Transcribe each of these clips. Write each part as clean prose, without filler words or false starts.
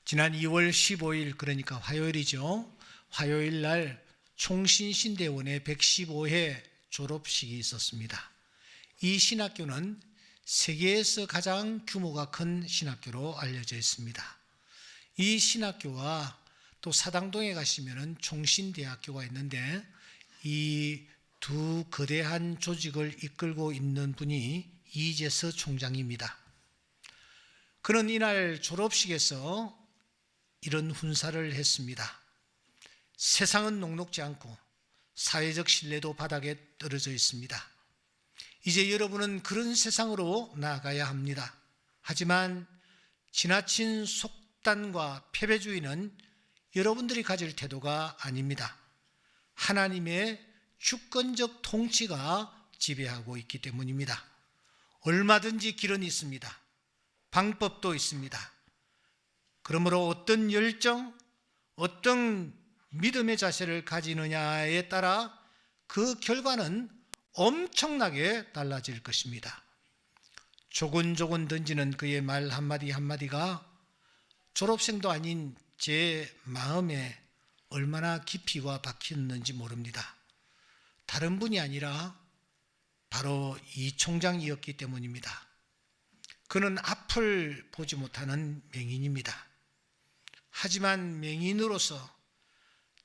지난 2월 15일 그러니까 화요일이죠. 화요일 날 총신신대원의 115회 졸업식이 있었습니다. 이 신학교는 세계에서 가장 규모가 큰 신학교로 알려져 있습니다. 이 신학교와 또 사당동에 가시면 총신대학교가 있는데 이 두 거대한 조직을 이끌고 있는 분이 이재서 총장입니다. 그는 이날 졸업식에서 이런 훈사를 했습니다. 세상은 녹록지 않고 사회적 신뢰도 바닥에 떨어져 있습니다. 이제 여러분은 그런 세상으로 나아가야 합니다. 하지만 지나친 속단과 패배주의는 여러분들이 가질 태도가 아닙니다. 하나님의 주권적 통치가 지배하고 있기 때문입니다. 얼마든지 길은 있습니다. 방법도 있습니다. 그러므로 어떤 열정, 어떤 믿음의 자세를 가지느냐에 따라 그 결과는 엄청나게 달라질 것입니다. 조곤조곤 던지는 그의 말 한마디 한마디가 졸업생도 아닌 제 마음에 얼마나 깊이가 박혔는지 모릅니다. 다른 분이 아니라 바로 이 총장이었기 때문입니다. 그는 앞을 보지 못하는 맹인입니다. 하지만 맹인으로서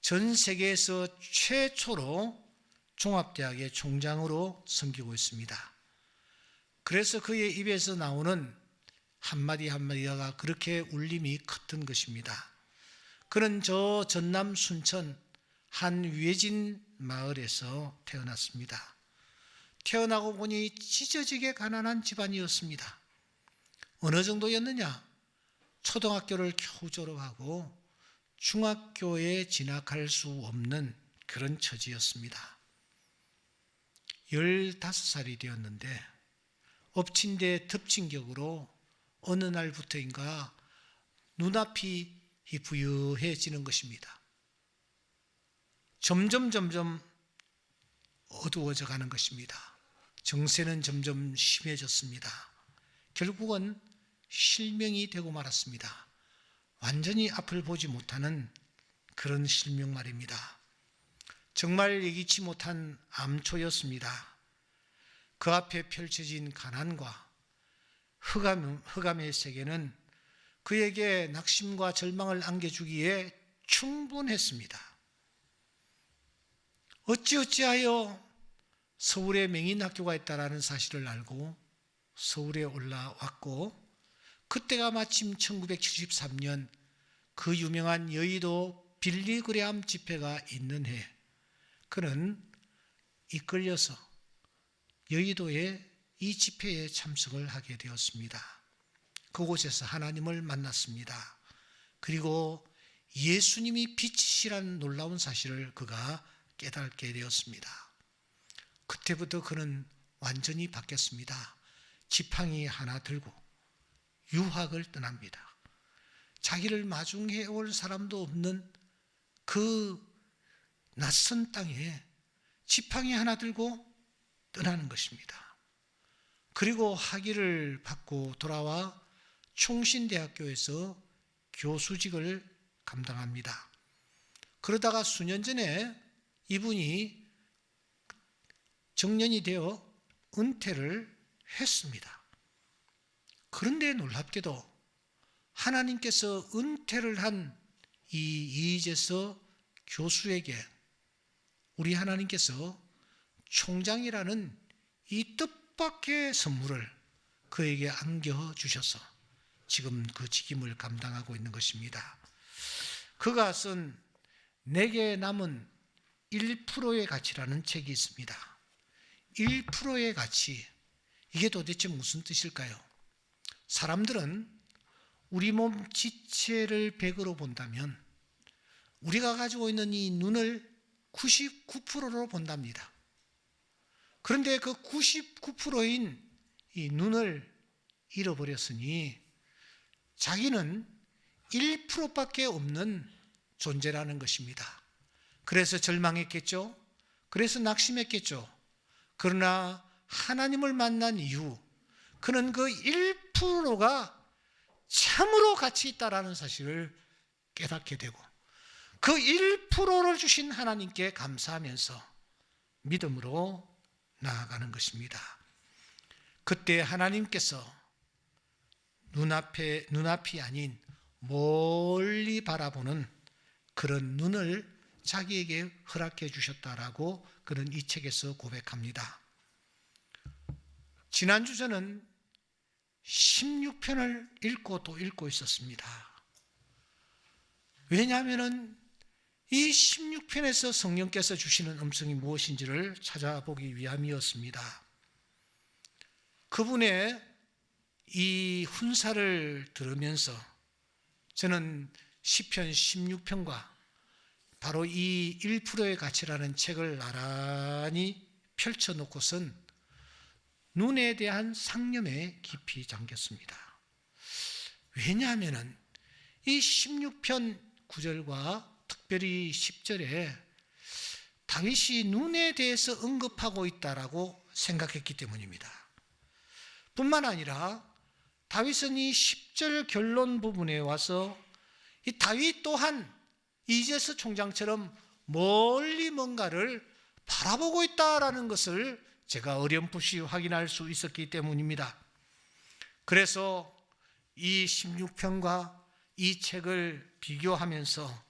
전 세계에서 최초로 종합대학의 총장으로 섬기고 있습니다. 그래서 그의 입에서 나오는 한마디 한마디가 그렇게 울림이 컸던 것입니다. 그는 저 전남 순천 한 외진 마을에서 태어났습니다. 태어나고 보니 찢어지게 가난한 집안이었습니다. 어느 정도였느냐? 초등학교를 겨우 졸업하고 중학교에 진학할 수 없는 그런 처지였습니다. 15살이 되었는데 엎친 데 덮친 격으로 어느 날부터인가 눈앞이 부유해지는 것입니다. 점점 어두워져 가는 것입니다. 정세는 점점 심해졌습니다. 결국은 실명이 되고 말았습니다. 완전히 앞을 보지 못하는 그런 실명 말입니다. 정말 예기치 못한 암초였습니다. 그 앞에 펼쳐진 가난과 흑암의 세계는 그에게 낙심과 절망을 안겨주기에 충분했습니다. 어찌어찌하여 서울에 맹인학교가 있다는 사실을 알고 서울에 올라왔고, 그때가 마침 1973년 그 유명한 여의도 빌리그레암 집회가 있는 해, 그는 이끌려서 여의도에 이 집회에 참석을 하게 되었습니다. 그곳에서 하나님을 만났습니다. 그리고 예수님이 빛이시라는 놀라운 사실을 그가 깨닫게 되었습니다. 그때부터 그는 완전히 바뀌었습니다. 지팡이 하나 들고 유학을 떠납니다. 자기를 마중해 올 사람도 없는 그 낯선 땅에 지팡이 하나 들고 떠나는 것입니다. 그리고 학위를 받고 돌아와 총신대학교에서 교수직을 감당합니다. 그러다가 수년 전에 이분이 정년이 되어 은퇴를 했습니다. 그런데 놀랍게도 하나님께서 은퇴를 한 이 이재서 교수에게 우리 하나님께서 총장이라는 이 뜻밖의 선물을 그에게 안겨주셔서 지금 그 직임을 감당하고 있는 것입니다. 그가 쓴 내게 남은 1%의 가치라는 책이 있습니다. 1%의 가치, 이게 도대체 무슨 뜻일까요? 사람들은 우리 몸 지체를 100으로 본다면 우리가 가지고 있는 이 눈을 99%로 본답니다. 그런데 그 99%인 이 눈을 잃어버렸으니 자기는 1%밖에 없는 존재라는 것입니다. 그래서 절망했겠죠. 그래서 낙심했겠죠. 그러나 하나님을 만난 이후 그는 그 1%가 참으로 가치 있다라는 사실을 깨닫게 되고 그 1%를 주신 하나님께 감사하면서 믿음으로 나아가는 것입니다. 그때 하나님께서 눈앞이 아닌 멀리 바라보는 그런 눈을 자기에게 허락해 주셨다라고 그는 이 책에서 고백합니다. 지난주 저는 16편을 읽고 또 읽고 있었습니다. 왜냐하면 이 16편에서 성령께서 주시는 음성이 무엇인지를 찾아보기 위함이었습니다. 그분의 이 훈사를 들으면서 저는 시편 16편과 바로 이 1%의 가치라는 책을 나란히 펼쳐놓고선 눈에 대한 상념에 깊이 잠겼습니다. 왜냐하면 이 16편 9절과 특별히 10절에 다윗이 눈에 대해서 언급하고 있다라고 생각했기 때문입니다. 뿐만 아니라 다윗은 이 10절 결론 부분에 와서 이 다윗 또한 이제스 총장처럼 멀리 뭔가를 바라보고 있다라는 것을 제가 어렴풋이 확인할 수 있었기 때문입니다. 그래서 이 16편과 이 책을 비교하면서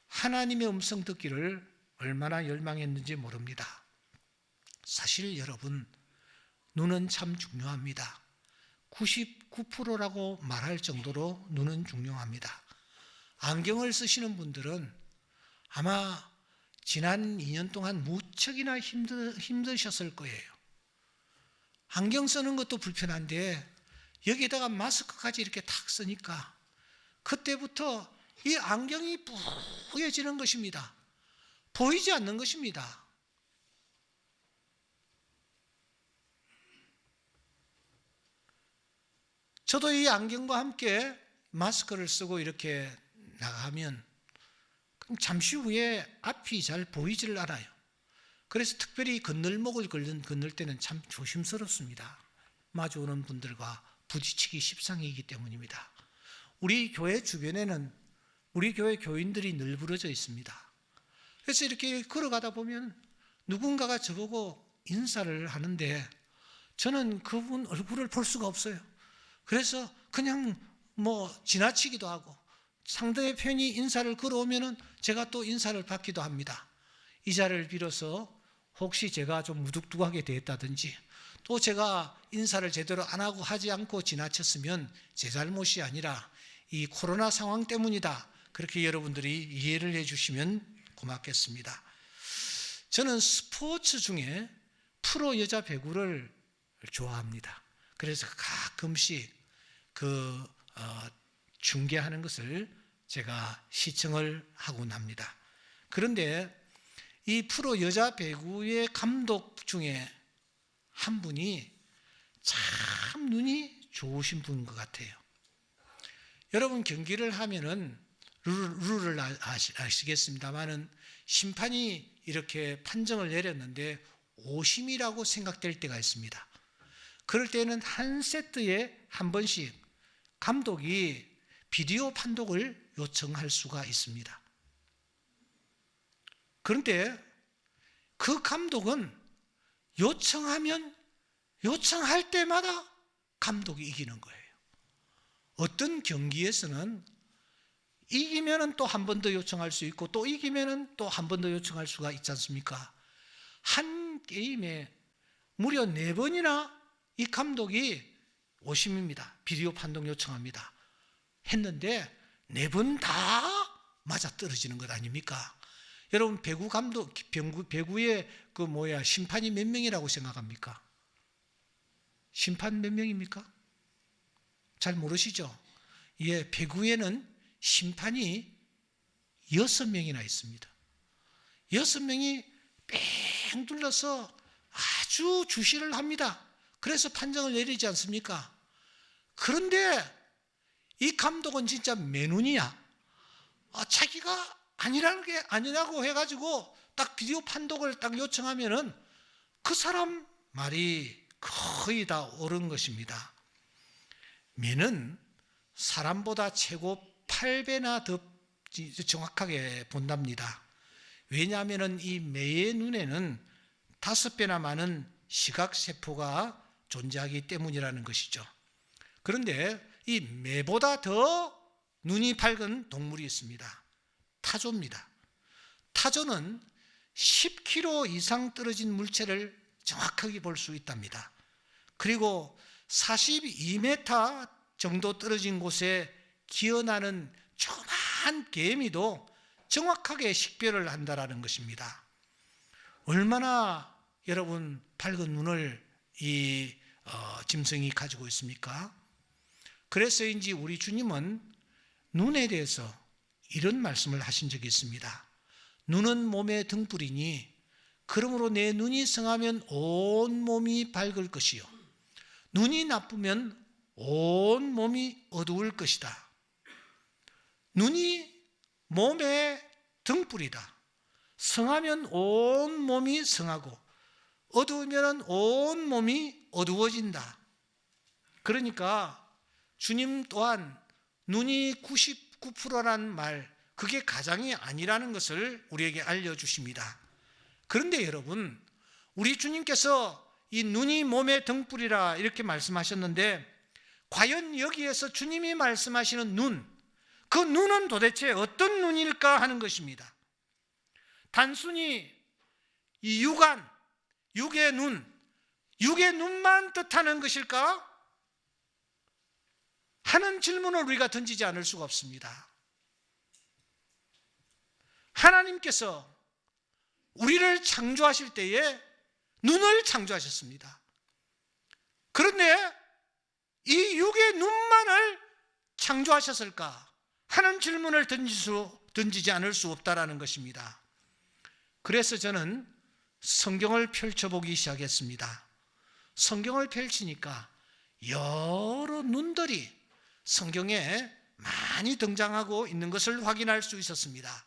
하나님의 음성 듣기를 얼마나 열망했는지 모릅니다. 사실 여러분, 눈은 참 중요합니다. 99%라고 말할 정도로 눈은 중요합니다. 안경을 쓰시는 분들은 아마 지난 2년 동안 무척이나 힘드셨을 거예요. 안경 쓰는 것도 불편한데 여기에다가 마스크까지 이렇게 탁 쓰니까 그때부터 이 안경이 뿌얘지는 것입니다. 보이지 않는 것입니다. 저도 이 안경과 함께 마스크를 쓰고 이렇게 나가면 잠시 후에 앞이 잘 보이지를 않아요. 그래서 특별히 건널목을 건널 때는 참 조심스럽습니다. 마주오는 분들과 부딪히기 십상이기 때문입니다. 우리 교회 주변에는 우리 교회 교인들이 늘부러져 있습니다. 그래서 이렇게 걸어가다 보면 누군가가 저보고 인사를 하는데 저는 그분 얼굴을 볼 수가 없어요. 그래서 그냥 지나치기도 하고 상대편이 인사를 걸어오면 제가 또 인사를 받기도 합니다. 이 자리를 빌어서 혹시 제가 좀 무뚝뚝하게 됐다든지 또 제가 인사를 제대로 안 하고 하지 않고 지나쳤으면 제 잘못이 아니라 이 코로나 상황 때문이다. 그렇게 여러분들이 이해를 해주시면 고맙겠습니다. 저는 스포츠 중에 프로 여자 배구를 좋아합니다. 그래서 가끔씩 중계하는 것을 제가 시청을 하곤 합니다. 그런데 이 프로 여자 배구의 감독 중에 한 분이 참 눈이 좋으신 분인 것 같아요. 여러분 경기를 하면은 룰을 아시겠습니다만은 심판이 이렇게 판정을 내렸는데 오심이라고 생각될 때가 있습니다. 그럴 때는 한 세트에 한 번씩 감독이 비디오 판독을 요청할 수가 있습니다. 그런데 그 감독은 요청할 때마다 감독이 이기는 거예요. 어떤 경기에서는 이기면은 또 한 번 더 요청할 수 있고 또 이기면은 또 한 번 더 요청할 수가 있지 않습니까? 한 게임에 무려 4번이나 이 감독이 오심입니다. 비디오 판독 요청합니다. 했는데 4번 다 맞아 떨어지는 것 아닙니까? 여러분 배구의 심판이 몇 명이라고 생각합니까? 심판 몇 명입니까? 잘 모르시죠? 예, 배구에는 심판이 6명이나 있습니다. 6명이 뺑 둘러서 아주 주시를 합니다. 그래서 판정을 내리지 않습니까? 그런데 이 감독은 진짜 매눈이야. 자기가 아니라고 해가지고 딱 비디오 판독을 딱 요청하면은 그 사람 말이 거의 다 옳은 것입니다. 매는 사람보다 최고 8배나 더 정확하게 본답니다. 왜냐하면 이 매의 눈에는 5배나 많은 시각세포가 존재하기 때문이라는 것이죠. 그런데 이 매보다 더 눈이 밝은 동물이 있습니다. 타조입니다. 타조는 10km 이상 떨어진 물체를 정확하게 볼 수 있답니다. 그리고 42m 정도 떨어진 곳에 기어나는 조그마한 개미도 정확하게 식별을 한다는 것입니다. 얼마나 여러분 밝은 눈을 이 짐승이 가지고 있습니까? 그래서인지 우리 주님은 눈에 대해서 이런 말씀을 하신 적이 있습니다. 눈은 몸의 등불이니 그러므로 내 눈이 성하면 온 몸이 밝을 것이요 눈이 나쁘면 온 몸이 어두울 것이다. 눈이 몸의 등불이다. 성하면 온 몸이 성하고 어두우면 온 몸이 어두워진다. 그러니까 주님 또한 눈이 99%란 말, 그게 가장이 아니라는 것을 우리에게 알려주십니다. 그런데 여러분, 우리 주님께서 이 눈이 몸의 등불이라 이렇게 말씀하셨는데 과연 여기에서 주님이 말씀하시는 눈, 그 눈은 도대체 어떤 눈일까 하는 것입니다. 단순히 이 육안, 육의 눈만 뜻하는 것일까? 하는 질문을 우리가 던지지 않을 수가 없습니다. 하나님께서 우리를 창조하실 때에 눈을 창조하셨습니다. 그런데 이 육의 눈만을 창조하셨을까 하는 질문을 던지지 않을 수 없다라는 것입니다. 그래서 저는 성경을 펼쳐보기 시작했습니다. 성경을 펼치니까 여러 눈들이 성경에 많이 등장하고 있는 것을 확인할 수 있었습니다.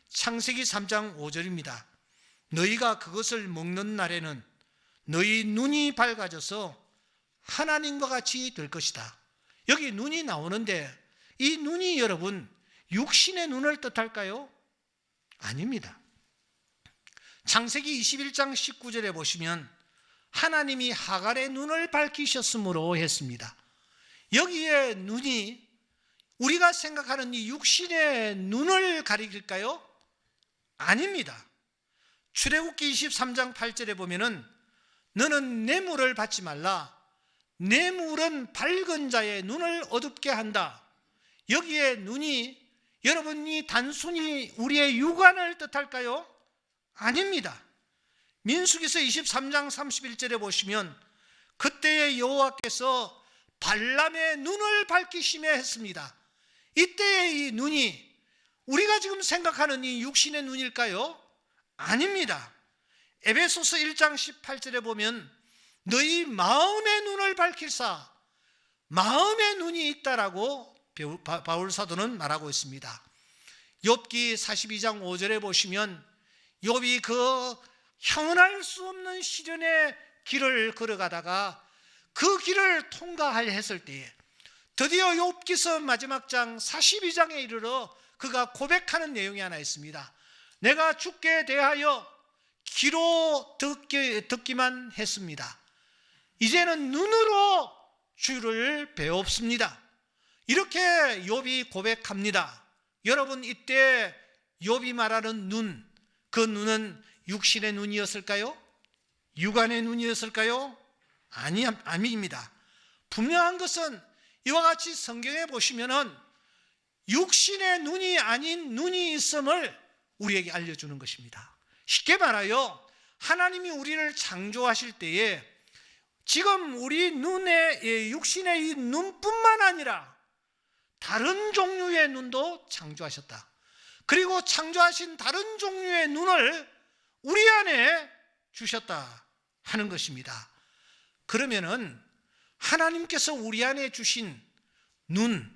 창세기 3장 5절입니다. 너희가 그것을 먹는 날에는 너희 눈이 밝아져서 하나님과 같이 될 것이다. 여기 눈이 나오는데 이 눈이 여러분 육신의 눈을 뜻할까요? 아닙니다. 창세기 21장 19절에 보시면 하나님이 하갈의 눈을 밝히셨으므로 했습니다. 여기에 눈이 우리가 생각하는 이 육신의 눈을 가리킬까요? 아닙니다. 출애굽기 23장 8절에 보면은 너는 뇌물을 받지 말라. 뇌물은 밝은 자의 눈을 어둡게 한다. 여기에 눈이 여러분이 단순히 우리의 육안을 뜻할까요? 아닙니다. 민수기서 23장 31절에 보시면 그때의 여호와께서 발람의 눈을 밝히시며 했습니다. 이때의 이 눈이 우리가 지금 생각하는 이 육신의 눈일까요? 아닙니다. 에베소서 1장 18절에 보면 너희 마음의 눈을 밝힐사 마음의 눈이 있다라고 바울 사도는 말하고 있습니다. 욥기 42장 5절에 보시면 욥이 그 형언할 수 없는 시련의 길을 걸어가다가 그 길을 통과했을 때에 드디어 욥기서 마지막 장 42장에 이르러 그가 고백하는 내용이 하나 있습니다. 내가 주께 대하여 귀로 듣기만 했습니다. 이제는 눈으로 주를 배웁습니다. 이렇게 욥이 고백합니다. 여러분 이때 욥이 말하는 눈, 그 눈은 육신의 눈이었을까요? 육안의 눈이었을까요? 아닙니다. 분명한 것은 이와 같이 성경에 보시면은 육신의 눈이 아닌 눈이 있음을 우리에게 알려주는 것입니다. 쉽게 말하여 하나님이 우리를 창조하실 때에 지금 우리 눈에 육신의 이 눈뿐만 아니라 다른 종류의 눈도 창조하셨다. 그리고 창조하신 다른 종류의 눈을 우리 안에 주셨다 하는 것입니다. 그러면은 하나님께서 우리 안에 주신 눈,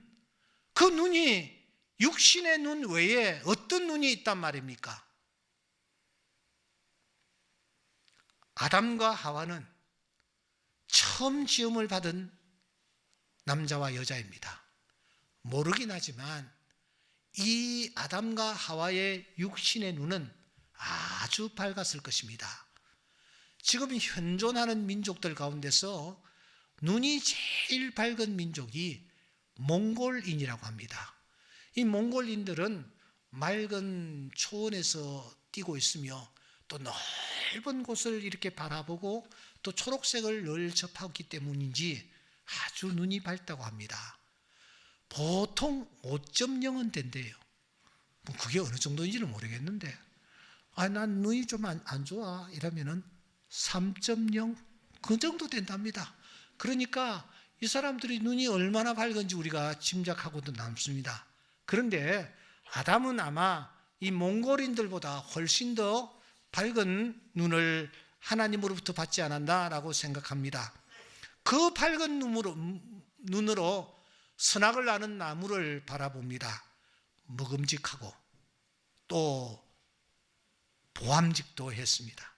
그 눈이 육신의 눈 외에 어떤 눈이 있단 말입니까? 아담과 하와는 처음 지음을 받은 남자와 여자입니다. 모르긴 하지만 이 아담과 하와의 육신의 눈은 아주 밝았을 것입니다. 지금 현존하는 민족들 가운데서 눈이 제일 밝은 민족이 몽골인이라고 합니다. 이 몽골인들은 맑은 초원에서 뛰고 있으며 또 넓은 곳을 이렇게 바라보고 또 초록색을 늘 접하기 때문인지 아주 눈이 밝다고 합니다. 보통 5.0은 된대요. 뭐 그게 어느 정도인지는 모르겠는데, 난 눈이 좀 안 좋아 이러면은 3.0 그 정도 된답니다. 그러니까 이 사람들이 눈이 얼마나 밝은지 우리가 짐작하고도 남습니다. 그런데 아담은 아마 이 몽골인들보다 훨씬 더 밝은 눈을 하나님으로부터 받지 않았나라고 생각합니다. 그 밝은 눈으로 선악을 나는 나무를 바라봅니다. 먹음직하고 또 보암직도 했습니다.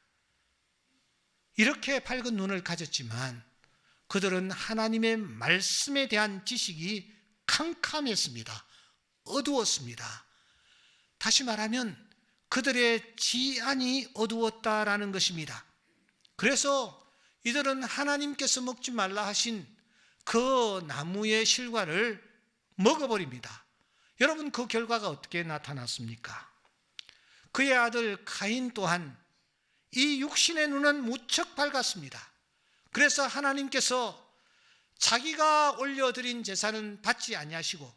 이렇게 밝은 눈을 가졌지만 그들은 하나님의 말씀에 대한 지식이 캄캄했습니다. 어두웠습니다. 다시 말하면 그들의 지안이 어두웠다라는 것입니다. 그래서 이들은 하나님께서 먹지 말라 하신 그 나무의 실과를 먹어버립니다. 여러분, 그 결과가 어떻게 나타났습니까? 그의 아들 가인 또한 이 육신의 눈은 무척 밝았습니다. 그래서 하나님께서 자기가 올려드린 제사는 받지 아니하시고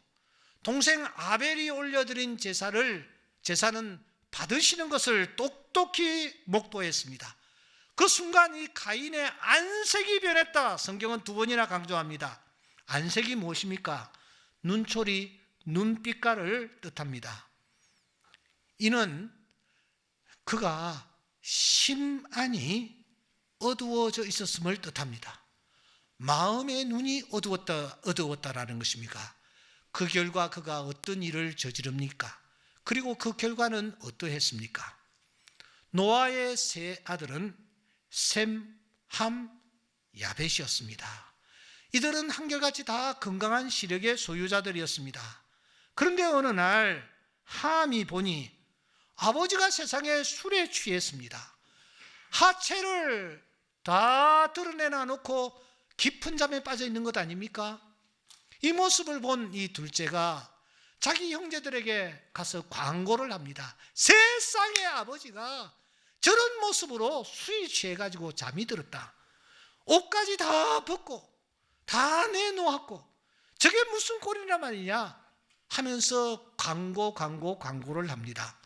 동생 아벨이 올려드린 제사는 받으시는 것을 똑똑히 목도했습니다. 그 순간 이 가인의 안색이 변했다. 성경은 2번이나 강조합니다. 안색이 무엇입니까? 눈초리, 눈빛깔을 뜻합니다. 이는 그가 심안이 어두워져 있었음을 뜻합니다. 마음의 눈이 어두웠다라는 것입니까? 그 결과 그가 어떤 일을 저지릅니까? 그리고 그 결과는 어떠했습니까? 노아의 세 아들은 셈, 함, 야벳이었습니다. 이들은 한결같이 다 건강한 시력의 소유자들이었습니다. 그런데 어느 날 함이 보니 아버지가 세상에 술에 취했습니다. 하체를 다 드러내놔 놓고 깊은 잠에 빠져 있는 것 아닙니까? 이 모습을 본 이 둘째가 자기 형제들에게 가서 광고를 합니다. 세상의 아버지가 저런 모습으로 술이 취해가지고 잠이 들었다. 옷까지 다 벗고 다 내놓았고 저게 무슨 꼴이란 말이냐 하면서 광고를 합니다.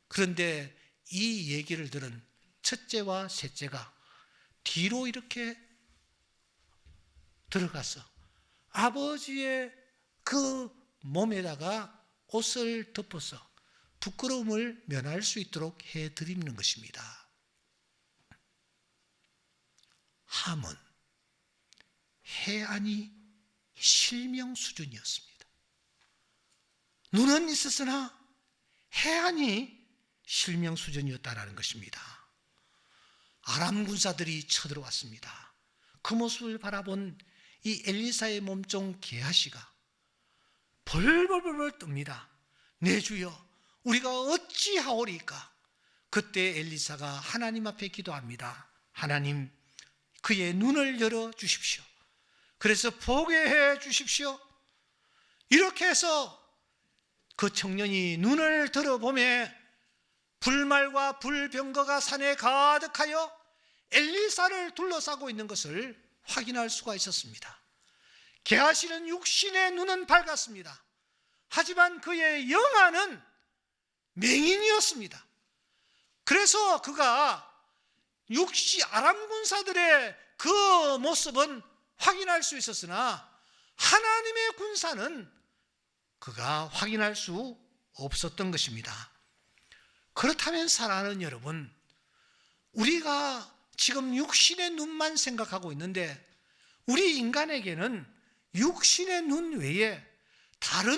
그런데 이 얘기를 들은 첫째와 셋째가 뒤로 이렇게 들어가서 아버지의 그 몸에다가 옷을 덮어서 부끄러움을 면할 수 있도록 해드리는 것입니다. 함은 해안이 실명 수준이었습니다. 눈은 있었으나 해안이 실명 수준이었다라는 것입니다. 아람 군사들이 쳐들어왔습니다. 그 모습을 바라본 이 엘리사의 몸종 게하시가 벌벌벌 뜹니다. 내 주여, 우리가 어찌하오리까? 그때 엘리사가 하나님 앞에 기도합니다. 하나님, 그의 눈을 열어 주십시오. 그래서 보게 해 주십시오. 이렇게 해서 그 청년이 눈을 들어보매 불말과 불병거가 산에 가득하여 엘리사를 둘러싸고 있는 것을 확인할 수가 있었습니다. 게하시는 육신의 눈은 밝았습니다. 하지만 그의 영안은 맹인이었습니다. 그래서 그가 아람 군사들의 그 모습은 확인할 수 있었으나 하나님의 군사는 그가 확인할 수 없었던 것입니다. 그렇다면 사랑하는 여러분, 우리가 지금 육신의 눈만 생각하고 있는데 우리 인간에게는 육신의 눈 외에 다른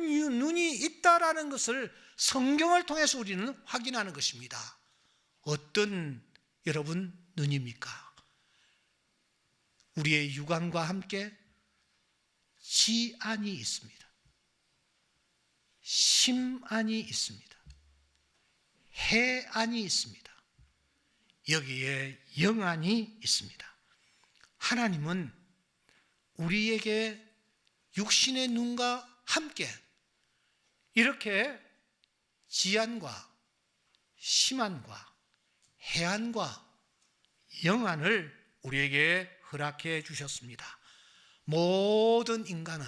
눈이 있다라는 것을 성경을 통해서 우리는 확인하는 것입니다. 어떤 여러분 눈입니까? 우리의 육안과 함께 지안이 있습니다. 심안이 있습니다. 해안이 있습니다. 여기에 영안이 있습니다. 하나님은 우리에게 육신의 눈과 함께 이렇게 지안과 심안과 해안과 영안을 우리에게 허락해 주셨습니다. 모든 인간은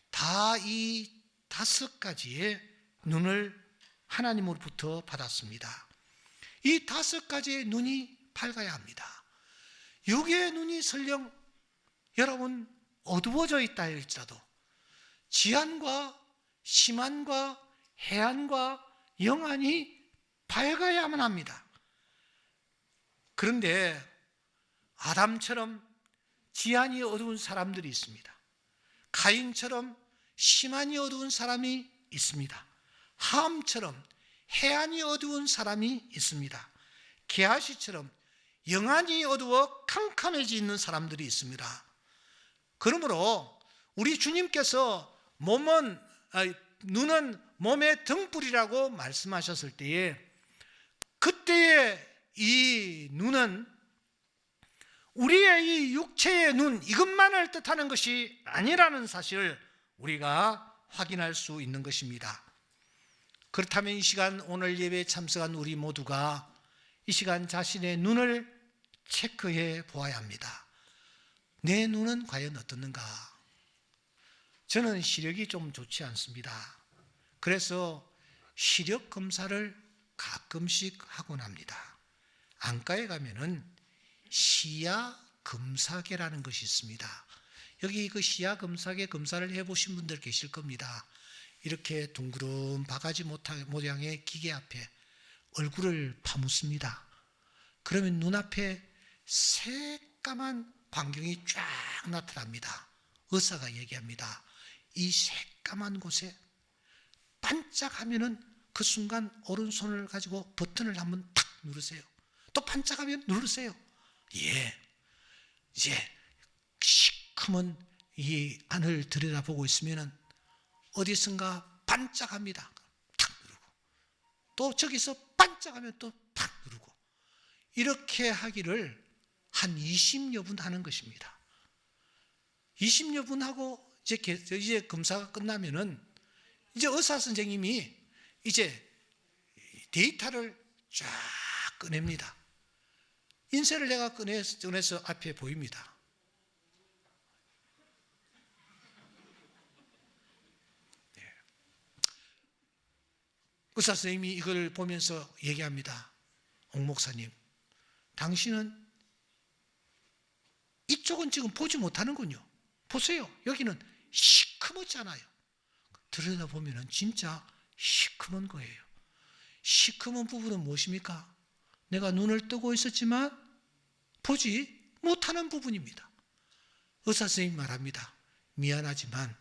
다 이 5가지의 눈을 하나님으로부터 받았습니다. 이 5가지의 눈이 밝아야 합니다. 육의 눈이 설령 여러분 어두워져 있다 할지라도 지안과 심안과 해안과 영안이 밝아야만 합니다. 그런데 아담처럼 지안이 어두운 사람들이 있습니다. 가인처럼 심안이 어두운 사람이 있습니다. 함처럼 해안이 어두운 사람이 있습니다. 게하시처럼 영안이 어두워 캄캄해져 있는 사람들이 있습니다. 그러므로 우리 주님께서 눈은 몸의 등불이라고 말씀하셨을 때에 그때의 이 눈은 우리의 이 육체의 눈 이것만을 뜻하는 것이 아니라는 사실을 우리가 확인할 수 있는 것입니다. 그렇다면 이 시간 오늘 예배에 참석한 우리 모두가 이 시간 자신의 눈을 체크해 보아야 합니다. 내 눈은 과연 어떻는가? 저는 시력이 좀 좋지 않습니다. 그래서 시력 검사를 가끔씩 하곤 합니다. 안과에 가면은 시야 검사계라는 것이 있습니다. 여기 그 시야 검사계 검사를 해보신 분들 계실 겁니다. 이렇게 둥그런 바가지 모양의 기계 앞에 얼굴을 파묻습니다. 그러면 눈앞에 새까만 광경이 쫙 나타납니다. 의사가 얘기합니다. 이 새까만 곳에 반짝하면은 그 순간 오른손을 가지고 버튼을 한번 탁 누르세요. 또 반짝하면 누르세요. 예, 이제 시커먼 이 안을 들여다보고 있으면은 어디선가 반짝합니다. 탁 누르고 또 저기서 반짝하면 또 탁 누르고 이렇게 하기를 한 20여 분 하는 것입니다. 20여 분 하고 이제 검사가 끝나면은 이제 의사 선생님이 이제 데이터를 쫙 꺼냅니다. 인쇄를 내가 꺼내서 앞에 보입니다. 의사 선생님이 이걸 보면서 얘기합니다. 옥 목사님, 당신은 이쪽은 지금 보지 못하는군요. 보세요. 여기는 시커멓잖아요. 들여다보면 진짜 시커먼 거예요. 시커먼 부분은 무엇입니까? 내가 눈을 뜨고 있었지만 보지 못하는 부분입니다. 의사 선생님이 말합니다. 미안하지만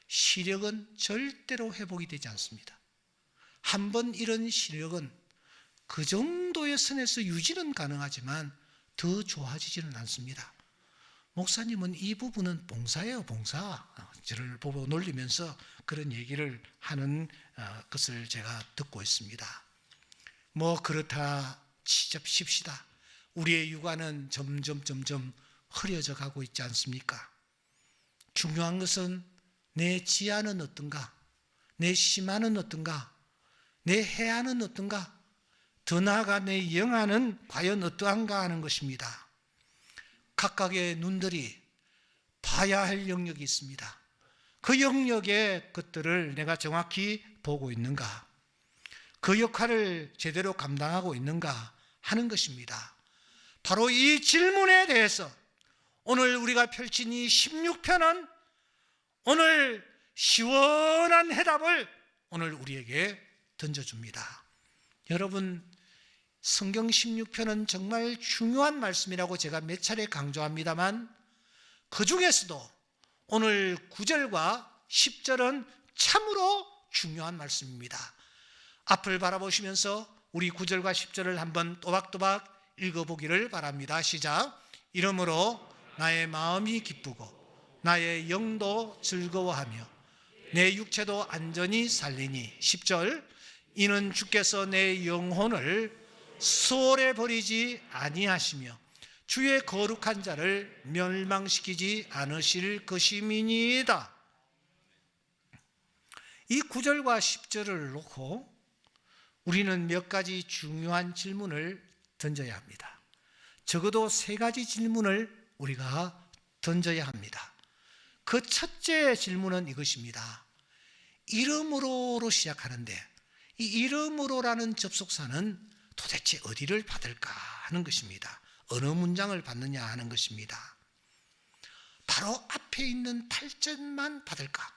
시력은 절대로 회복이 되지 않습니다. 한번 잃은 시력은 그 정도의 선에서 유지는 가능하지만 더 좋아지지는 않습니다. 목사님은 이 부분은 봉사예요, 봉사. 저를 보고 놀리면서 그런 얘기를 하는 것을 제가 듣고 있습니다. 뭐 그렇다 칩시다. 우리의 육안은 점점 흐려져 가고 있지 않습니까? 중요한 것은 내 지안은 어떤가? 내 심안은 어떤가? 내 해안은 어떤가? 더 나아가 내 영안은 과연 어떠한가 하는 것입니다. 각각의 눈들이 봐야 할 영역이 있습니다. 그 영역의 것들을 내가 정확히 보고 있는가? 그 역할을 제대로 감당하고 있는가 하는 것입니다. 바로 이 질문에 대해서 오늘 우리가 펼친 이 16편은 오늘 시원한 해답을 오늘 우리에게 던져줍니다. 여러분, 성경 16편은 정말 중요한 말씀이라고 제가 몇 차례 강조합니다만 그 중에서도 오늘 9절과 10절은 참으로 중요한 말씀입니다. 앞을 바라보시면서 우리 9절과 10절을 한번 또박또박 읽어보기를 바랍니다. 시작. 이러므로 나의 마음이 기쁘고 나의 영도 즐거워하며 내 육체도 안전히 살리니. 10절, 이는 주께서 내 영혼을 수월에 버리지 아니하시며 주의 거룩한 자를 멸망시키지 않으실 것임이니이다. 이 9절과 10절을 놓고 우리는 몇 가지 중요한 질문을 던져야 합니다. 적어도 3가지 질문을 우리가 던져야 합니다. 그 첫째 질문은 이것입니다. 이름으로로 시작하는데 이 이름으로라는 접속사는 도대체 어디를 받을까 하는 것입니다. 어느 문장을 받느냐 하는 것입니다. 바로 앞에 있는 8절만 받을까?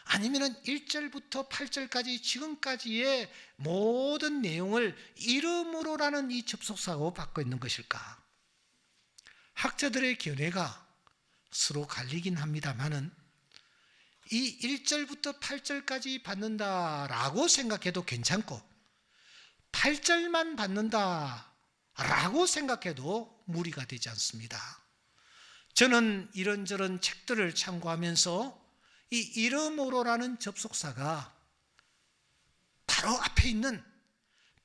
아니면 1절부터 8절까지 지금까지의 모든 내용을 이름으로라는 이 접속사로 받고 있는 것일까? 학자들의 견해가 서로 갈리긴 합니다만은 이 1절부터 8절까지 받는다라고 생각해도 괜찮고 8절만 받는다라고 생각해도 무리가 되지 않습니다. 저는 이런저런 책들을 참고하면서 이 이름으로라는 접속사가 바로 앞에 있는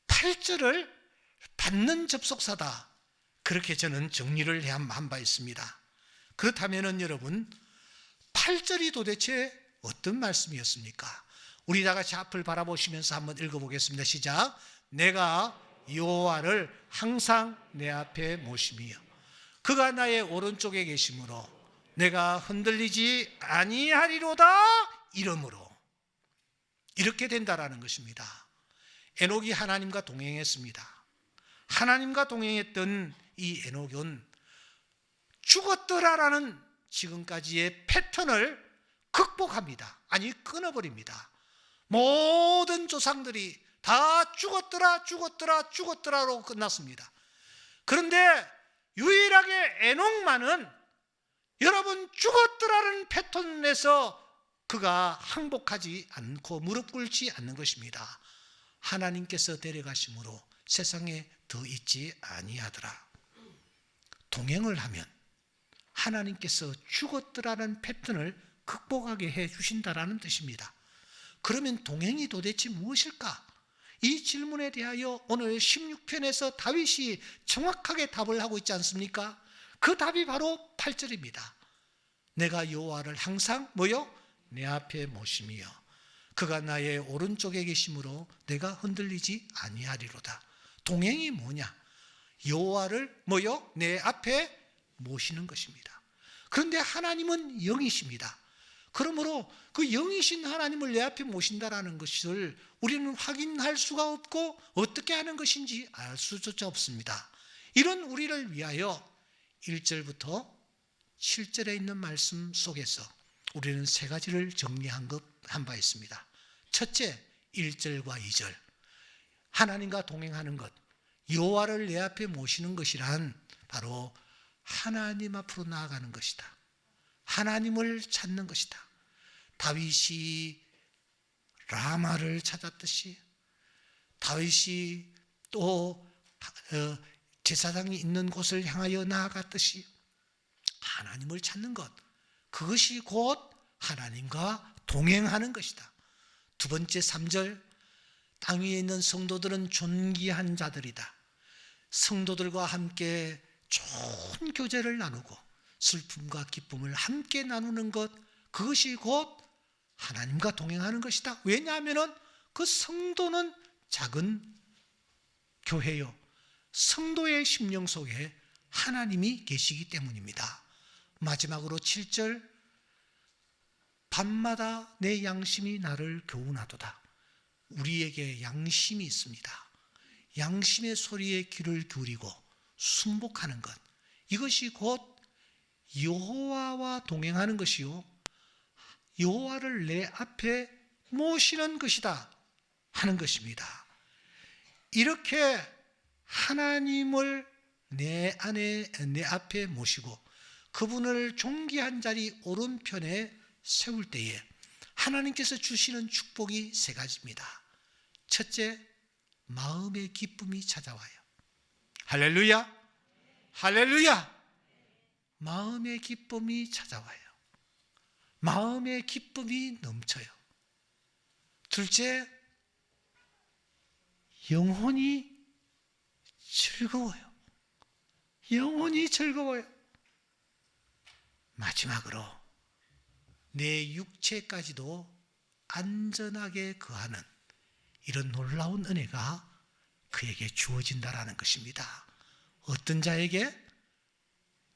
8절을 받는 접속사다, 그렇게 저는 정리를 한 바 있습니다. 그렇다면 여러분, 8절이 도대체 어떤 말씀이었습니까? 우리 다 같이 앞을 바라보시면서 한번 읽어보겠습니다. 시작. 내가 여호와를 항상 내 앞에 모시며 그가 나의 오른쪽에 계심으로 내가 흔들리지 아니하리로다. 이름으로. 이렇게 된다라는 것입니다. 에녹이 하나님과 동행했습니다. 하나님과 동행했던 이 에녹은 죽었더라라는 지금까지의 패턴을 극복합니다. 아니, 끊어버립니다. 모든 조상들이 다 죽었더라로 끝났습니다. 그런데 유일하게 에녹만은 여러분, 죽었더라는 패턴에서 그가 항복하지 않고 무릎 꿇지 않는 것입니다. 하나님께서 데려가심으로 세상에 더 있지 아니하더라. 동행을 하면 하나님께서 죽었더라는 패턴을 극복하게 해 주신다라는 뜻입니다. 그러면 동행이 도대체 무엇일까? 이 질문에 대하여 오늘 16편에서 다윗이 정확하게 답을 하고 있지 않습니까? 그 답이 바로 8절입니다. 내가 여호와를 항상 내 앞에 모시며 그가 나의 오른쪽에 계심으로 내가 흔들리지 아니하리로다. 동행이 뭐냐? 여호와를 내 앞에 모시는 것입니다. 그런데 하나님은 영이십니다. 그러므로 그 영이신 하나님을 내 앞에 모신다라는 것을 우리는 확인할 수가 없고 어떻게 하는 것인지 알 수조차 없습니다. 이런 우리를 위하여 1절부터 7절에 있는 말씀 속에서 우리는 3가지를 정리한 바 있습니다. 첫째, 1절과 2절. 하나님과 동행하는 것, 여호와를 내 앞에 모시는 것이란 바로 하나님 앞으로 나아가는 것이다. 하나님을 찾는 것이다. 다윗이 라마를 찾았듯이, 다윗이 또 제사장이 있는 곳을 향하여 나아갔듯이 하나님을 찾는 것, 그것이 곧 하나님과 동행하는 것이다. 두 번째 3절, 땅 위에 있는 성도들은 존귀한 자들이다. 성도들과 함께 좋은 교제를 나누고 슬픔과 기쁨을 함께 나누는 것, 그것이 곧 하나님과 동행하는 것이다. 왜냐하면 그 성도는 작은 교회요, 성도의 심령 속에 하나님이 계시기 때문입니다. 마지막으로 7절, 밤마다 내 양심이 나를 교훈하도다. 우리에게 양심이 있습니다. 양심의 소리에 귀를 기울이고 순복하는 것, 이것이 곧 여호와와 동행하는 것이요, 여호와를 내 앞에 모시는 것이다 하는 것입니다. 이렇게 하나님을 내 앞에 모시고 그분을 존귀한 자리 오른편에 세울 때에 하나님께서 주시는 축복이 3가지입니다. 첫째, 마음의 기쁨이 찾아와요. 할렐루야, 할렐루야. 마음의 기쁨이 찾아와요. 마음의 기쁨이 넘쳐요. 둘째, 영혼이 즐거워요. 영혼이 즐거워요. 마지막으로 내 육체까지도 안전하게 거하는 이런 놀라운 은혜가 그에게 주어진다라는 것입니다. 어떤 자에게?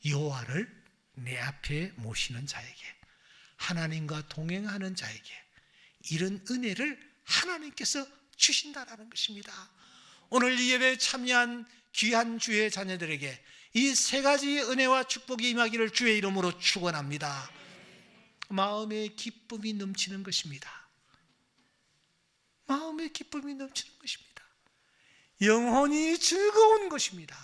여호와를 내 앞에 모시는 자에게, 하나님과 동행하는 자에게 이런 은혜를 하나님께서 주신다라는 것입니다. 오늘 이 예배에 참여한 귀한 주의 자녀들에게 이 세 가지 은혜와 축복이 임하기를 주의 이름으로 축원합니다. 마음의 기쁨이 넘치는 것입니다. 마음의 기쁨이 넘치는 것입니다. 영혼이 즐거운 것입니다.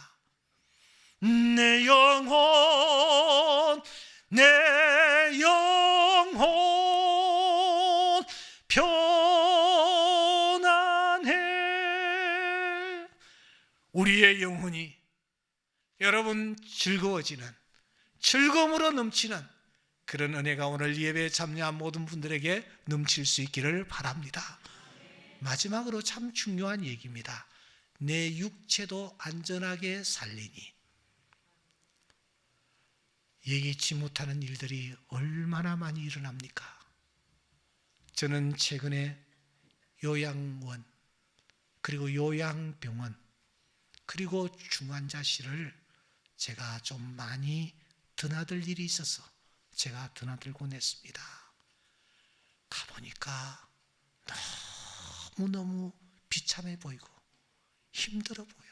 내 영혼, 내 영혼 편안해. 우리의 영혼이 여러분 즐거워지는, 즐거움으로 넘치는 그런 은혜가 오늘 예배에 참여한 모든 분들에게 넘칠 수 있기를 바랍니다. 마지막으로 참 중요한 얘기입니다. 내 육체도 안전하게 살리니. 예기치 못하는 일들이 얼마나 많이 일어납니까? 저는 최근에 요양원, 그리고 요양병원, 그리고 중환자실을 제가 좀 많이 드나들 일이 있어서 제가 드나들곤 했습니다. 가보니까 너무너무 비참해 보이고 힘들어 보여요.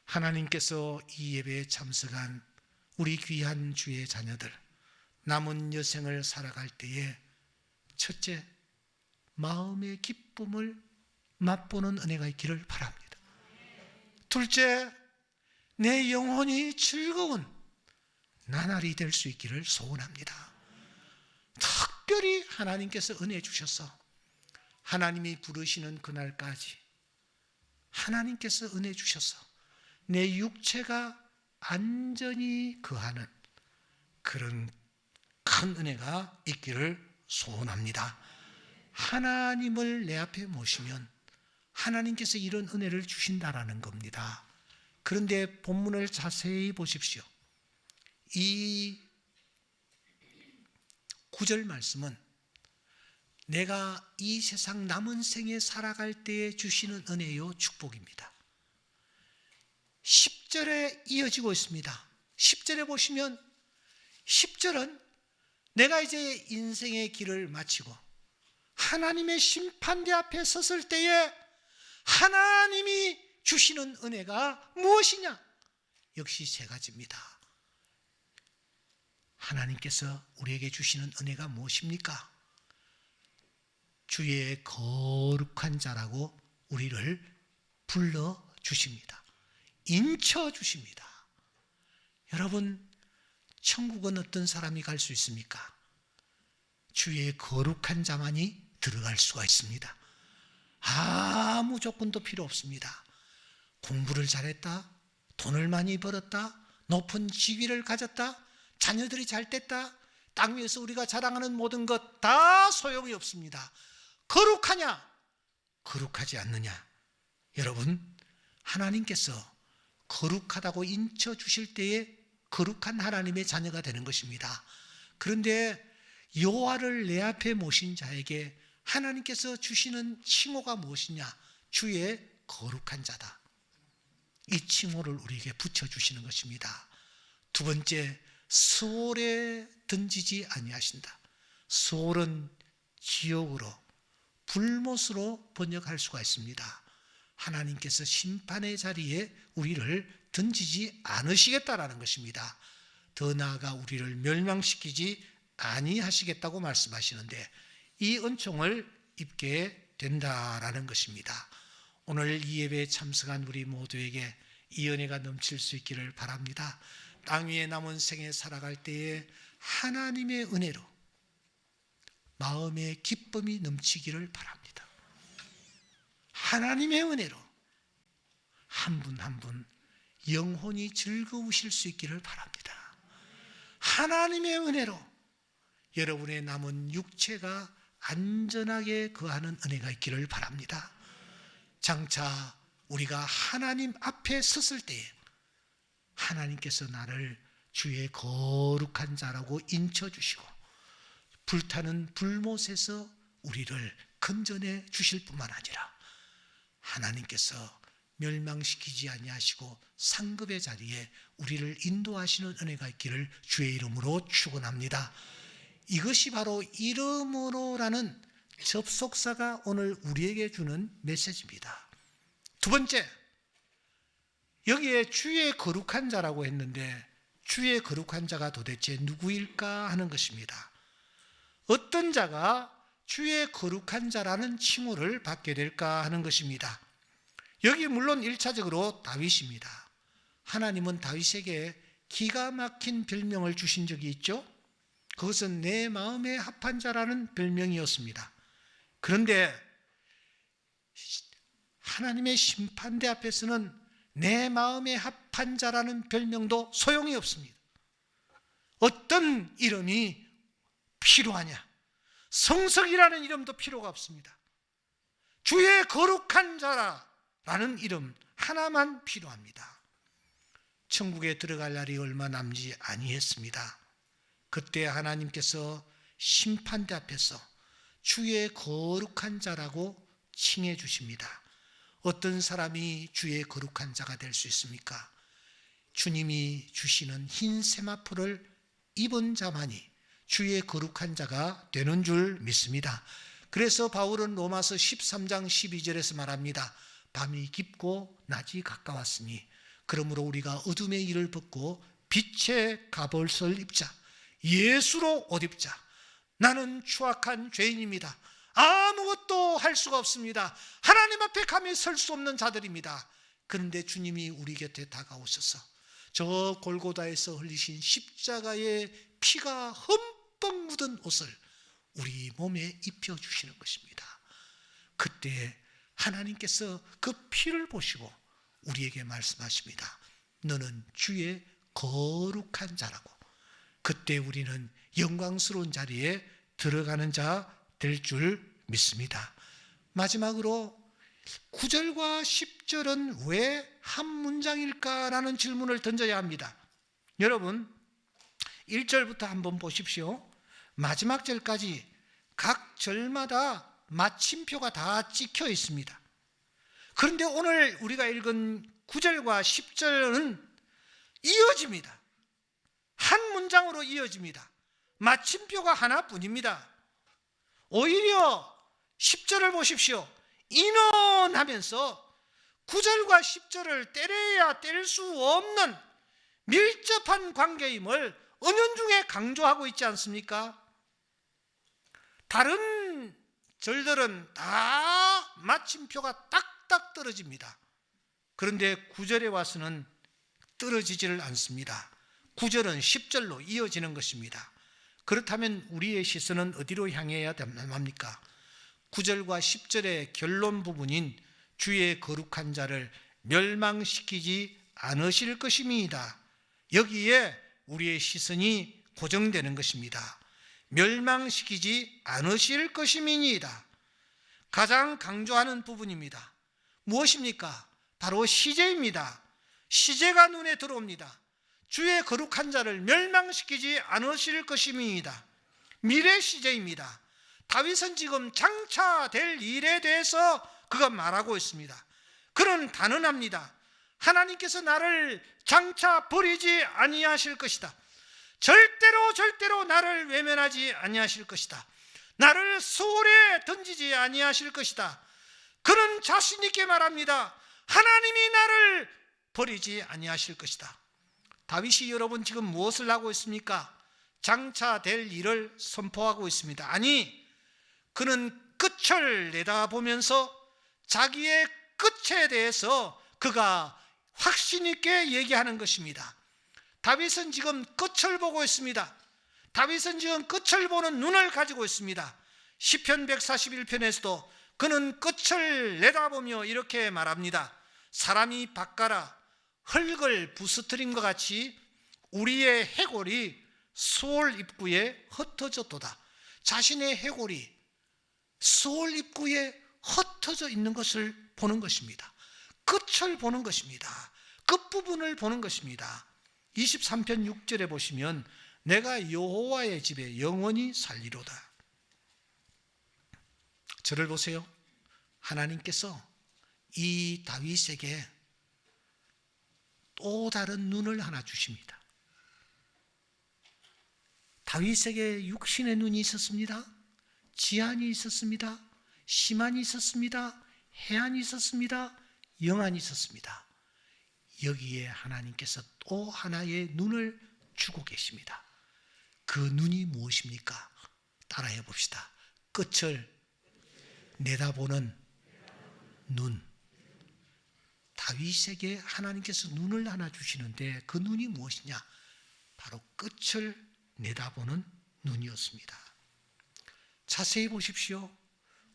하나님께서 이 예배에 참석한 우리 귀한 주의 자녀들, 남은 여생을 살아갈 때에 첫째, 마음의 기쁨을 맛보는 은혜가 있기를 바랍니다. 둘째, 내 영혼이 즐거운 나날이 될 수 있기를 소원합니다. 특별히 하나님께서 은혜 주셔서 하나님이 부르시는 그날까지 하나님께서 은혜 주셔서 내 육체가 안전히 거하는 그런 큰 은혜가 있기를 소원합니다. 하나님을 내 앞에 모시면 하나님께서 이런 은혜를 주신다라는 겁니다. 그런데 본문을 자세히 보십시오. 이 9절 말씀은 내가 이 세상 남은 생에 살아갈 때에 주시는 은혜요 축복입니다. 10절에 이어지고 있습니다. 10절에 보시면 10절은 내가 이제 인생의 길을 마치고 하나님의 심판대 앞에 섰을 때에 하나님이 주시는 은혜가 무엇이냐? 역시 세 가지입니다. 하나님께서 우리에게 주시는 은혜가 무엇입니까? 주의 거룩한 자라고 우리를 불러주십니다. 인쳐주십니다. 여러분, 천국은 어떤 사람이 갈 수 있습니까? 주의 거룩한 자만이 들어갈 수가 있습니다. 아무 조건도 필요 없습니다. 공부를 잘했다, 돈을 많이 벌었다, 높은 지위를 가졌다, 자녀들이 잘 됐다, 땅 위에서 우리가 자랑하는 모든 것 다 소용이 없습니다. 거룩하냐? 거룩하지 않느냐? 여러분, 하나님께서 거룩하다고 인쳐주실 때에 거룩한 하나님의 자녀가 되는 것입니다. 그런데 여호와를 내 앞에 모신 자에게 하나님께서 주시는 칭호가 무엇이냐? 주의 거룩한 자다. 이 칭호를 우리에게 붙여주시는 것입니다. 두 번째, 수월에 던지지 아니하신다. 수월은 지옥으로, 불못으로 번역할 수가 있습니다. 하나님께서 심판의 자리에 우리를 던지지 않으시겠다라는 것입니다. 더 나아가 우리를 멸망시키지 아니하시겠다고 말씀하시는데 이 은총을 입게 된다라는 것입니다. 오늘 이 예배에 참석한 우리 모두에게 이 은혜가 넘칠 수 있기를 바랍니다. 땅 위에 남은 생에 살아갈 때에 하나님의 은혜로 마음의 기쁨이 넘치기를 바랍니다. 하나님의 은혜로 한 분 한 분 영혼이 즐거우실 수 있기를 바랍니다. 하나님의 은혜로 여러분의 남은 육체가 안전하게 거하는 은혜가 있기를 바랍니다. 장차 우리가 하나님 앞에 섰을 때에 하나님께서 나를 주의 거룩한 자라고 인쳐주시고 불타는 불못에서 우리를 건져내 주실 뿐만 아니라 하나님께서 멸망시키지 아니하시고 상급의 자리에 우리를 인도하시는 은혜가 있기를 주의 이름으로 축원합니다. 이것이 바로 이름으로라는 접속사가 오늘 우리에게 주는 메시지입니다. 두 번째, 여기에 주의 거룩한 자라고 했는데 주의 거룩한 자가 도대체 누구일까 하는 것입니다. 어떤 자가 주의 거룩한 자라는 칭호를 받게 될까 하는 것입니다. 여기 물론 1차적으로 다윗입니다. 하나님은 다윗에게 기가 막힌 별명을 주신 적이 있죠. 그것은 내 마음에 합한 자라는 별명이었습니다. 그런데 하나님의 심판대 앞에서는 내 마음에 합한 자라는 별명도 소용이 없습니다. 어떤 이름이 필요하냐? 성석이라는 이름도 필요가 없습니다. 주의 거룩한 자라는 이름 하나만 필요합니다. 천국에 들어갈 날이 얼마 남지 아니했습니다. 그때 하나님께서 심판대 앞에서 주의 거룩한 자라고 칭해 주십니다. 어떤 사람이 주의 거룩한 자가 될 수 있습니까? 주님이 주시는 흰 세마포를 입은 자만이 주의 거룩한 자가 되는 줄 믿습니다. 그래서 바울은 로마서 13장 12절에서 말합니다. 밤이 깊고 낮이 가까웠으니 그러므로 우리가 어둠의 일을 벗고 빛의 갑옷을 입자. 예수로 옷 입자. 나는 추악한 죄인입니다. 아무것도 할 수가 없습니다. 하나님 앞에 감히 설 수 없는 자들입니다. 그런데 주님이 우리 곁에 다가오셔서 저 골고다에서 흘리신 십자가의 피가 흠뻑 묻은 옷을 우리 몸에 입혀주시는 것입니다. 그때 하나님께서 그 피를 보시고 우리에게 말씀하십니다. 너는 주의 거룩한 자라고. 그때 우리는 영광스러운 자리에 들어가는 자 될 줄 믿습니다. 마지막으로 9절과 10절은 왜 한 문장일까라는 질문을 던져야 합니다. 여러분 1절부터 한번 보십시오. 마지막 절까지 각 절마다 마침표가 다 찍혀 있습니다. 그런데 오늘 우리가 읽은 9절과 10절은 이어집니다. 한 문장으로 이어집니다. 마침표가 하나뿐입니다. 오히려 10절을 보십시오. 인원하면서 9절과 10절을 떼려야 뗄 수 없는 밀접한 관계임을 은연중에 강조하고 있지 않습니까? 다른 절들은 다 마침표가 딱딱 떨어집니다. 그런데 9절에 와서는 떨어지지를 않습니다. 9절은 10절로 이어지는 것입니다. 그렇다면 우리의 시선은 어디로 향해야 합니까? 9절과 10절의 결론 부분인 주의 거룩한 자를 멸망시키지 않으실 것입니다. 여기에 우리의 시선이 고정되는 것입니다. 멸망시키지 않으실 것임이니이다. 가장 강조하는 부분입니다. 무엇입니까? 바로 시제입니다. 시제가 눈에 들어옵니다. 주의 거룩한 자를 멸망시키지 않으실 것임이니이다. 미래 시제입니다. 다윗은 지금 장차 될 일에 대해서 그가 말하고 있습니다. 그는 단언합니다. 하나님께서 나를 장차 버리지 아니하실 것이다. 절대로 나를 외면하지 아니하실 것이다. 나를 소홀에 던지지 아니하실 것이다. 그는 자신 있게 말합니다. 하나님이 나를 버리지 아니하실 것이다. 다윗이 여러분 지금 무엇을 하고 있습니까? 장차 될 일을 선포하고 있습니다. 아니, 그는 끝을 내다보면서 자기의 끝에 대해서 그가 확신 있게 얘기하는 것입니다. 다윗은 지금 끝을 보고 있습니다. 다윗은 지금 끝을 보는 눈을 가지고 있습니다. 시편 141편에서도 그는 끝을 내다보며 이렇게 말합니다. 사람이 밭가라 흙을 부스트린 것 같이 우리의 해골이 수월 입구에 흩어졌도다. 자신의 해골이 수월 입구에 흩어져 있는 것을 보는 것입니다. 끝을 보는 것입니다. 끝부분을 보는 것입니다. 23편 6절에 보시면 내가 여호와의 집에 영원히 살리로다. 저를 보세요. 하나님께서 이 다윗에게 또 다른 눈을 하나 주십니다. 다윗에게 육신의 눈이 있었습니다. 지안이 있었습니다. 심안이 있었습니다. 해안이 있었습니다. 영안이 있었습니다. 여기에 하나님께서 또 하나의 눈을 주고 계십니다. 그 눈이 무엇입니까? 따라해 봅시다. 끝을 내다보는 눈. 다윗에게 하나님께서 눈을 하나 주시는데 그 눈이 무엇이냐? 바로 끝을 내다보는 눈이었습니다. 자세히 보십시오.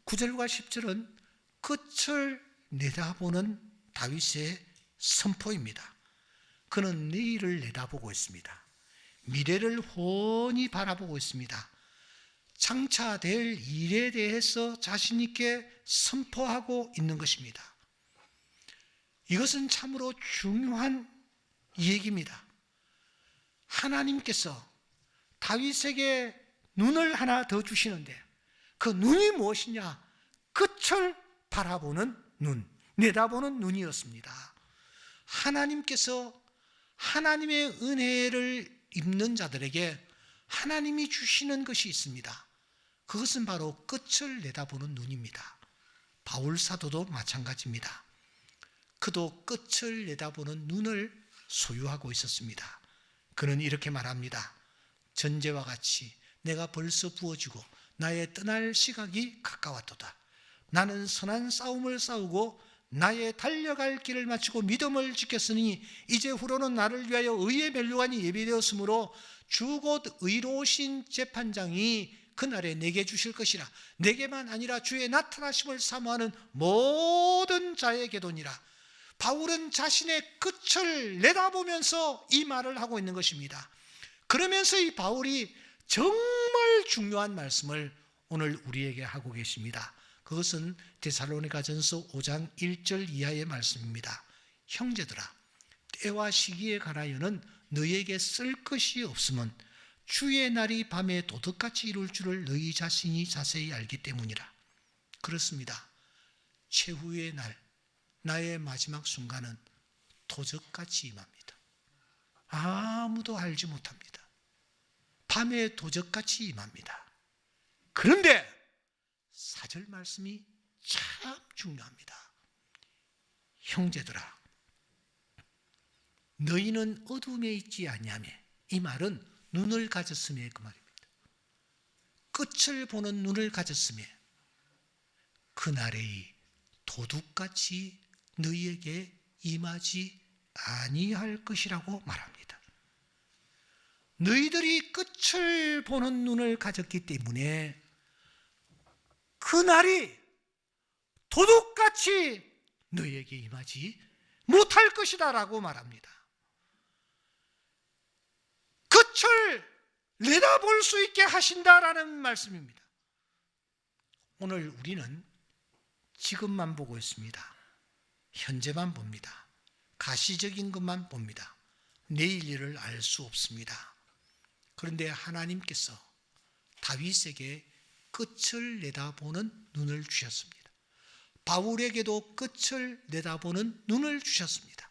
9절과 10절은 끝을 내다보는 다윗의 선포입니다. 그는 내일을 내다보고 있습니다. 미래를 훤히 바라보고 있습니다. 장차 될 일에 대해서 자신 있게 선포하고 있는 것입니다. 이것은 참으로 중요한 얘기입니다. 하나님께서 다윗에게 눈을 하나 더 주시는데 그 눈이 무엇이냐? 끝을 바라보는 눈, 내다보는 눈이었습니다. 하나님께서 하나님의 은혜를 입는 자들에게 하나님이 주시는 것이 있습니다. 그것은 바로 끝을 내다보는 눈입니다. 바울 사도도 마찬가지입니다. 그도 끝을 내다보는 눈을 소유하고 있었습니다. 그는 이렇게 말합니다. 전제와 같이 내가 벌써 부어지고 나의 떠날 시각이 가까웠도다. 나는 선한 싸움을 싸우고 나의 달려갈 길을 마치고 믿음을 지켰으니 이제 후로는 나를 위하여 의의 면류관이 예비되었으므로 주 곧 의로우신 재판장이 그날에 내게 주실 것이라. 내게만 아니라 주의 나타나심을 사모하는 모든 자에게도니라. 바울은 자신의 끝을 내다보면서 이 말을 하고 있는 것입니다. 그러면서 이 바울이 정말 중요한 말씀을 오늘 우리에게 하고 계십니다. 그것은 데살로니가전서 5장 1절 이하의 말씀입니다. 형제들아, 때와 시기에 관하여는 너희에게 쓸 것이 없으면 주의 날이 밤에 도둑같이 이룰 줄을 너희 자신이 자세히 알기 때문이라. 그렇습니다. 최후의 날, 나의 마지막 순간은 도적같이 임합니다. 아무도 알지 못합니다. 밤에 도적같이 임합니다. 그런데 4절 말씀이 참 중요합니다. 형제들아, 너희는 어둠에 있지 아니하며. 이 말은 눈을 가졌으며 그 말입니다. 끝을 보는 눈을 가졌으며 그날의 도둑같이 너희에게 임하지 아니할 것이라고 말합니다. 너희들이 끝을 보는 눈을 가졌기 때문에 그날이 도둑같이 너희에게 임하지 못할 것이다 라고 말합니다. 끝을 내다볼 수 있게 하신다라는 말씀입니다. 오늘 우리는 지금만 보고 있습니다. 현재만 봅니다. 가시적인 것만 봅니다. 내일 일을 알 수 없습니다. 그런데 하나님께서 다윗에게 끝을 내다보는 눈을 주셨습니다. 바울에게도 끝을 내다보는 눈을 주셨습니다.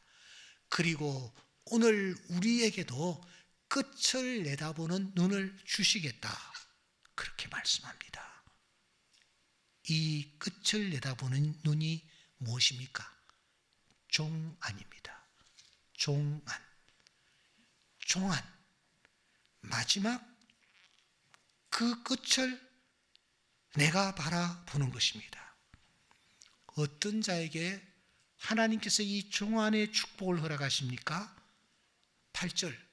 그리고 오늘 우리에게도 끝을 내다보는 눈을 주시겠다, 그렇게 말씀합니다. 이 끝을 내다보는 눈이 무엇입니까? 종안입니다. 종안. 종안. 마지막 그 끝을 내가 바라보는 것입니다. 어떤 자에게 하나님께서 이 종안의 축복을 허락하십니까? 8절.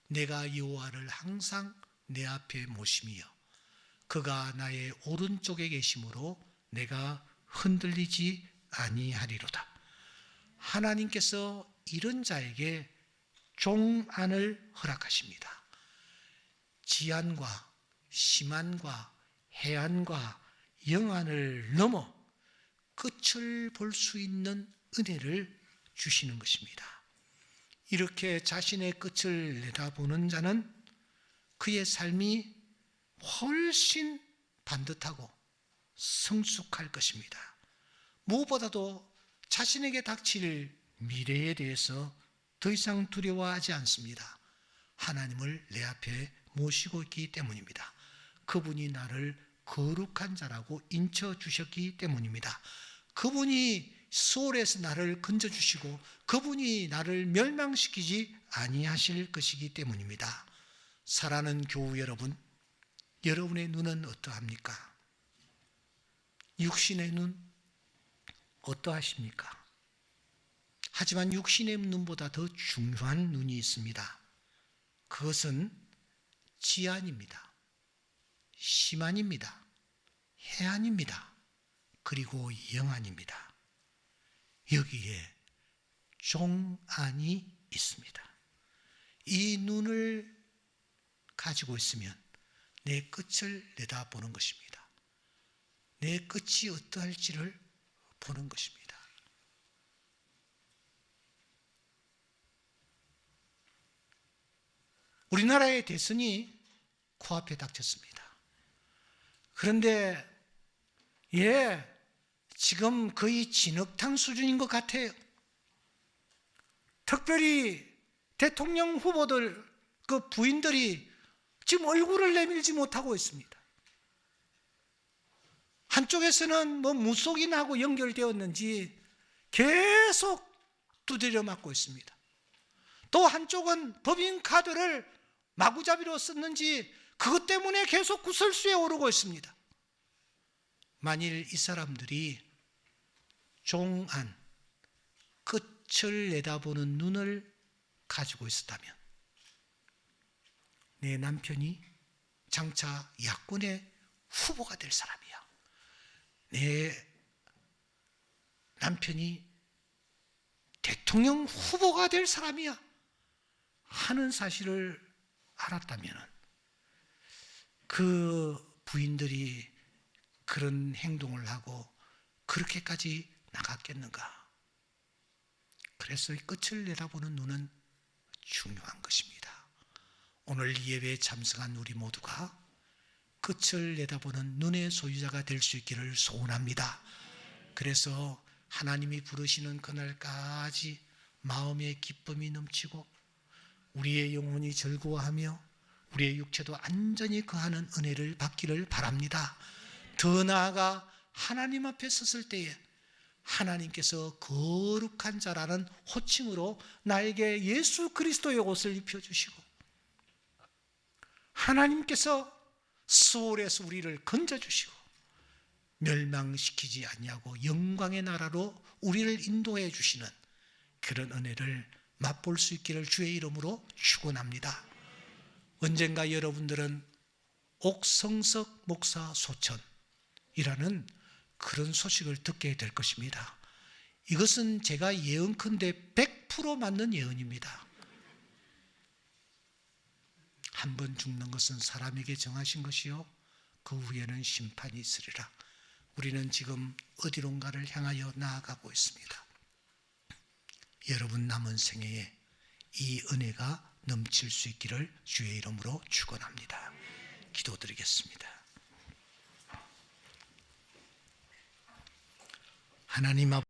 내가 여호와를 항상 내 앞에 모심이여 그가 나의 오른쪽에 계심으로 내가 흔들리지 아니하리로다. 하나님께서 이런 자에게 종안을 허락하십니다. 지안과 심안과 해안과 영안을 넘어 끝을 볼 수 있는 은혜를 주시는 것입니다. 이렇게 자신의 끝을 내다보는 자는 그의 삶이 훨씬 반듯하고 성숙할 것입니다. 무엇보다도 자신에게 닥칠 미래에 대해서 더 이상 두려워하지 않습니다. 하나님을 내 앞에 모시고 있기 때문입니다. 그분이 나를 거룩한 자라고 인쳐주셨기 때문입니다. 그분이 수월에서 나를 건져주시고 그분이 나를 멸망시키지 아니하실 것이기 때문입니다. 사랑하는 교우 여러분, 여러분의 눈은 어떠합니까? 육신의 눈 어떠하십니까? 하지만 육신의 눈보다 더 중요한 눈이 있습니다. 그것은 지안입니다. 심안입니다. 해안입니다. 그리고 영안입니다. 여기에 종안이 있습니다. 이 눈을 가지고 있으면 내 끝을 내다보는 것입니다. 내 끝이 어떠할지를 보는 것입니다. 우리나라의 대선이 코앞에 닥쳤습니다. 그런데 지금 거의 진흙탕 수준인 것 같아요. 특별히 대통령 후보들 그 부인들이 지금 얼굴을 내밀지 못하고 있습니다. 한쪽에서는 무속인하고 연결되었는지 계속 두드려 맞고 있습니다. 또 한쪽은 법인카드를 마구잡이로 썼는지 그것 때문에 계속 구설수에 오르고 있습니다. 만일 이 사람들이 종안, 끝을 내다보는 눈을 가지고 있었다면 내 남편이 장차 야권의 후보가 될 사람이야. 내 남편이 대통령 후보가 될 사람이야 하는 사실을 알았다면 그 부인들이 그런 행동을 하고 그렇게까지 나갔겠는가? 그래서 이 끝을 내다보는 눈은 중요한 것입니다. 오늘 이 예배에 참석한 우리 모두가 끝을 내다보는 눈의 소유자가 될 수 있기를 소원합니다. 그래서 하나님이 부르시는 그날까지 마음의 기쁨이 넘치고 우리의 영혼이 즐거워하며 우리의 육체도 안전히 거하는 은혜를 받기를 바랍니다. 더 나아가 하나님 앞에 섰을 때에 하나님께서 거룩한 자라는 호칭으로 나에게 예수 그리스도의 옷을 입혀주시고 하나님께서 수월에서 우리를 건져주시고 멸망시키지 아니하고 영광의 나라로 우리를 인도해 주시는 그런 은혜를 맛볼 수 있기를 주의 이름으로 축원합니다. 언젠가 여러분들은 옥성석 목사 소천이라는 그런 소식을 듣게 될 것입니다. 이것은 제가 예언컨대 100% 맞는 예언입니다. 한 번 죽는 것은 사람에게 정하신 것이요 그 후에는 심판이 있으리라. 우리는 지금 어디론가를 향하여 나아가고 있습니다. 여러분 남은 생애에 이 은혜가 넘칠 수 있기를 주의 이름으로 축원합니다. 기도드리겠습니다. 하나님 아버지,